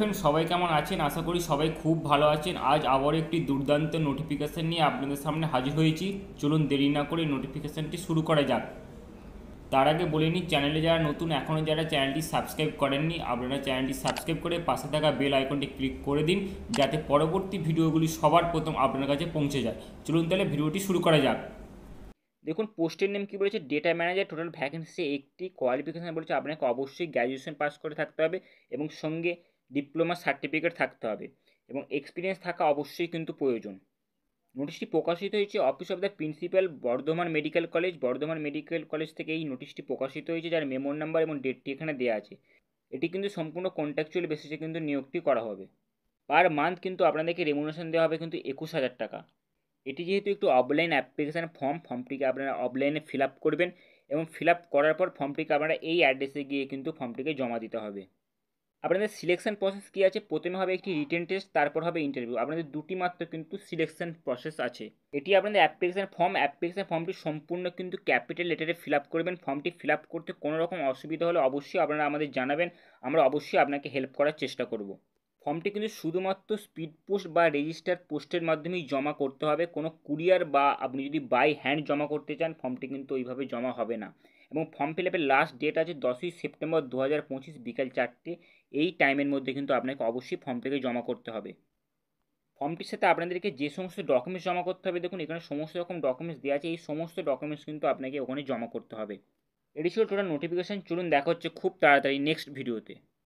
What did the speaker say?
Friend, সবাই কেমন আছেন? আশা করি সবাই খুব ভালো আছেন। আজ আবার একটি দুর্দান্ত নোটিফিকেশান নিয়ে আপনাদের সামনে হাজির হয়েছি। চলুন দেরি না করে নোটিফিকেশানটি শুরু করা যাক। তার আগে বলে নিই, চ্যানেলে যারা নতুন, এখনও যারা চ্যানেলটি সাবস্ক্রাইব করেননি, আপনারা চ্যানেলটি সাবস্ক্রাইব করে পাশে থাকা বেল আইকনটি ক্লিক করে দিন, যাতে পরবর্তী ভিডিওগুলি সবার প্রথম আপনার কাছে পৌঁছে যায়। চলুন তাহলে ভিডিওটি শুরু করা যাক। দেখুন, পোস্টের নেম কী বলেছে, ডেটা ম্যানেজার। টোটাল ভ্যাকেন্সি একটি। কোয়ালিফিকেশান বলেছে আপনাকে অবশ্যই গ্র্যাজুয়েশন পাস করে থাকতে হবে এবং সঙ্গে ডিপ্লোমা সার্টিফিকেট থাকতে হবে এবং এক্সপিরিয়েন্স থাকা অবশ্যই কিন্তু প্রয়োজন। নোটিশটি প্রকাশিত হয়েছে office of the principal, Bardhaman medical college. Bardhaman medical college থেকে এই নোটিশটি প্রকাশিত হয়েছে, যার মেমোর নাম্বার এবং ডেটটি এখানে দেওয়া আছে। এটি কিন্তু সম্পূর্ণ কন্ট্রাকচুয়াল বেসিসে কিন্তু নিয়োগটি করা হবে। পার মান্থ কিন্তু আপনাদেরকে রেমুনেশন দেওয়া হবে কিন্তু 21,000 টাকা। এটি যেহেতু একটু অফলাইন অ্যাপ্লিকেশান ফর্মটিকে আপনারা অফলাইনে ফিল আপ করবেন এবং ফিল আপ করার পর ফর্মটিকে আপনারা এই অ্যাড্রেসে গিয়ে কিন্তু ফর্মটিকে জমা দিতে হবে। আপনাদের সিলেকশন প্রসেস কী আছে, প্রথমে হবে একটি রিটেন টেস্ট, তারপর হবে ইন্টারভিউ। আপনাদের দুটি মাত্র কিন্তু সিলেকশন প্রসেস আছে। এটি আপনাদের অ্যাপ্লিকেশান ফর্মটি সম্পূর্ণ কিন্তু ক্যাপিটাল লেটারে ফিল আপ করবেন। ফর্মটি ফিল আপ করতে কোনো রকম অসুবিধা হলে অবশ্যই আপনারা আমাদের জানাবেন, আমরা অবশ্যই আপনাকে হেল্প করার চেষ্টা করব। ফর্মটি কিন্তু শুধুমাত্র স্পিড পোস্ট বা রেজিস্টার পোস্টের মাধ্যমেই জমা করতে হবে। কোনো কুরিয়ার বা আপনি যদি বাই হ্যান্ড জমা করতে চান, ফর্মটি কিন্তু ওইভাবে জমা হবে না। এবং ফর্ম ফিল আপের লাস্ট ডেট আছে 10ই সেপ্টেম্বর 2025 বিকাল 4টে। এই টাইমের মধ্যে কিন্তু আপনাকে অবশ্যই ফর্মটিকে জমা করতে হবে। ফর্মটির সাথে আপনাদেরকে যে সমস্ত ডকুমেন্টস জমা করতে হবে, দেখুন এখানে সমস্ত রকম ডকুমেন্টস দেওয়া আছে। এই সমস্ত ডকুমেন্টস কিন্তু আপনাকে ওখানে জমা করতে হবে। এটি ছিল টোটাল নোটিফিকেশান। চলুন দেখা হচ্ছে খুব তাড়াতাড়ি নেক্সট ভিডিওতে।